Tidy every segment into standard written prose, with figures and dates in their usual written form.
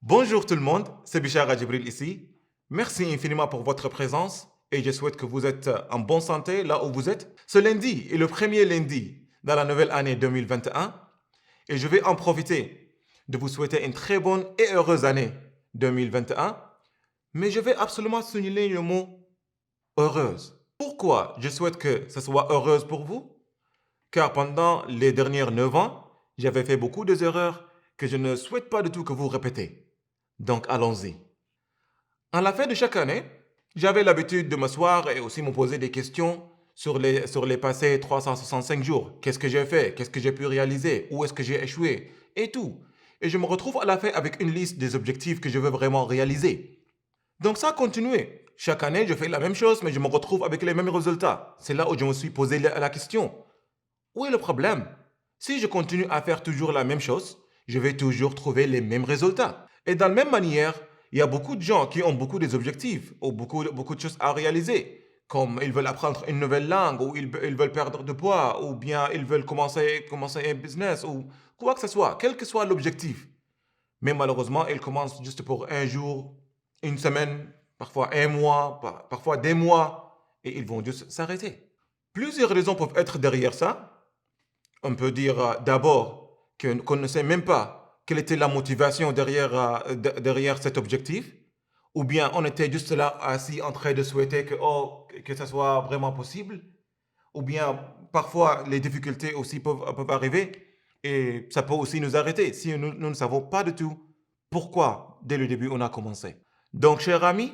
Bonjour tout le monde, c'est Bichara Djibril ici. Merci infiniment pour votre présence et je souhaite que vous êtes en bonne santé là où vous êtes. Ce lundi est le premier lundi dans la nouvelle année 2021 et je vais en profiter de vous souhaiter une très bonne et heureuse année 2021. Mais je vais absolument souligner le mot heureuse. Pourquoi je souhaite que ce soit heureuse pour vous? Car pendant les dernières 9 ans, j'avais fait beaucoup d'erreurs que je ne souhaite pas du tout que vous répétez. Donc allons-y. À la fin de chaque année, j'avais l'habitude de m'asseoir et aussi me poser des questions sur les passés 365 jours. Qu'est-ce que j'ai fait? Qu'est-ce que j'ai pu réaliser? Où est-ce que j'ai échoué? Et tout. Et je me retrouve à la fin avec une liste des objectifs que je veux vraiment réaliser. Donc ça a continué. Chaque année, je fais la même chose, mais je me retrouve avec les mêmes résultats. C'est là où je me suis posé la question. Où est le problème? Si je continue à faire toujours la même chose, je vais toujours trouver les mêmes résultats. Et de la même manière, il y a beaucoup de gens qui ont beaucoup des objectifs ou beaucoup de choses à réaliser. Comme ils veulent apprendre une nouvelle langue, ou ils veulent perdre de poids, ou bien ils veulent commencer un business, ou quoi que ce soit, quel que soit l'objectif. Mais malheureusement, ils commencent juste pour un jour, une semaine, parfois un mois, parfois des mois, et ils vont juste s'arrêter. Plusieurs raisons peuvent être derrière ça. On peut dire d'abord qu'on ne sait même pas quelle était la motivation derrière cet objectif, ou bien on était juste là assis en train de souhaiter que ça soit vraiment possible, ou bien parfois les difficultés aussi peuvent arriver et ça peut aussi nous arrêter si nous ne savons pas du tout pourquoi dès le début on a commencé. Donc, chers amis,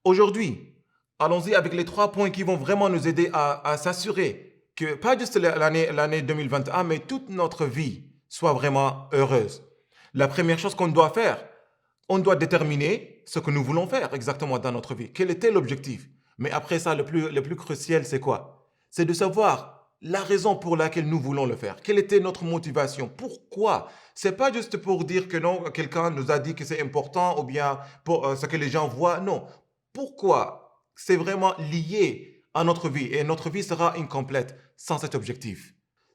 aujourd'hui, allons-y avec les 3 points qui vont vraiment nous aider à s'assurer que pas juste l'année 2021, mais toute notre vie soit vraiment heureuse. La première chose qu'on doit faire, on doit déterminer ce que nous voulons faire exactement dans notre vie. Quel était l'objectif? Mais après ça, le plus crucial, c'est quoi? C'est de savoir la raison pour laquelle nous voulons le faire. Quelle était notre motivation? Pourquoi? C'est pas juste pour dire que non, quelqu'un nous a dit que c'est important ou bien pour ce que les gens voient. Non. Pourquoi? C'est vraiment lié à notre vie et notre vie sera incomplète sans cet objectif.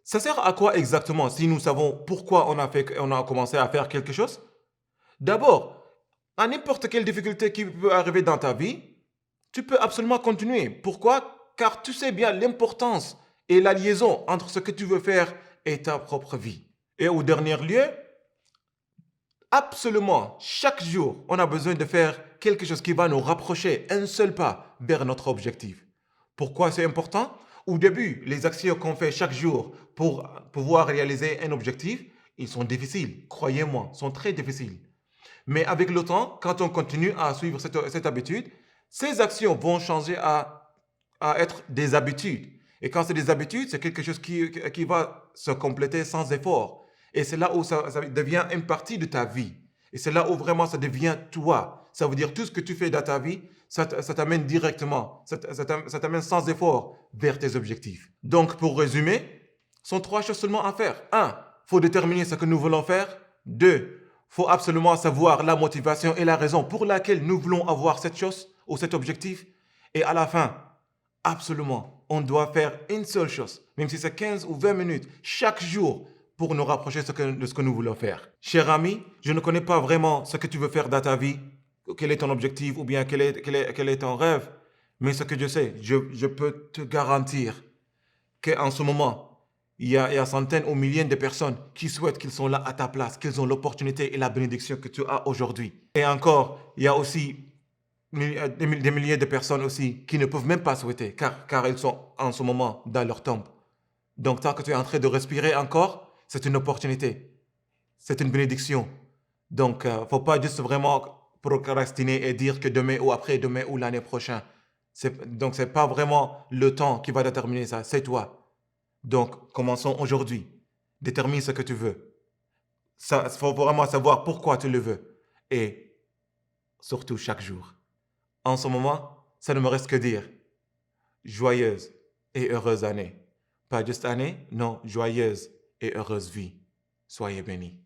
Ça sert à quoi exactement si nous savons pourquoi on a commencé à faire quelque chose? D'abord, à n'importe quelle difficulté qui peut arriver dans ta vie, tu peux absolument continuer. Pourquoi? Car tu sais bien l'importance et la liaison entre ce que tu veux faire et ta propre vie. Et au dernier lieu, absolument, chaque jour, on a besoin de faire quelque chose qui va nous rapprocher un seul pas vers notre objectif. Pourquoi c'est important? Au début, les actions qu'on fait chaque jour pour pouvoir réaliser un objectif, ils sont difficiles, croyez-moi, sont très difficiles. Mais avec le temps, quand on continue à suivre cette habitude, ces actions vont changer à être des habitudes. Et quand c'est des habitudes, c'est quelque chose qui va se compléter sans effort. Et c'est là où ça devient une partie de ta vie. Et c'est là où vraiment ça devient toi. Ça veut dire tout ce que tu fais dans ta vie, ça t'amène directement, ça t'amène sans effort vers tes objectifs. Donc pour résumer, ce sont 3 choses seulement à faire. Un, il faut déterminer ce que nous voulons faire. Deux, il faut absolument savoir la motivation et la raison pour laquelle nous voulons avoir cette chose ou cet objectif. Et à la fin, absolument, on doit faire une seule chose, même si c'est 15 ou 20 minutes chaque jour pour nous rapprocher de ce que nous voulons faire. Cher ami, je ne connais pas vraiment ce que tu veux faire dans ta vie, quel est ton objectif ou bien quel est ton rêve, mais ce que je sais, je peux te garantir qu'en ce moment, il y a centaines ou milliers de personnes qui souhaitent qu'ils sont là à ta place, qu'ils ont l'opportunité et la bénédiction que tu as aujourd'hui. Et encore, il y a aussi des milliers de personnes aussi qui ne peuvent même pas souhaiter car ils sont en ce moment dans leur tombe. Donc tant que tu es en train de respirer encore, c'est une opportunité. C'est une bénédiction. Donc, faut pas juste vraiment procrastiner et dire que demain ou après-demain ou l'année prochaine. Donc, c'est pas vraiment le temps qui va déterminer ça, c'est toi. Donc, commençons aujourd'hui. Détermine ce que tu veux. Il faut vraiment savoir pourquoi tu le veux. Et surtout chaque jour. En ce moment, ça ne me reste que dire joyeuse et heureuse année. Pas juste année, non, joyeuse et heureuse vie. Soyez bénis.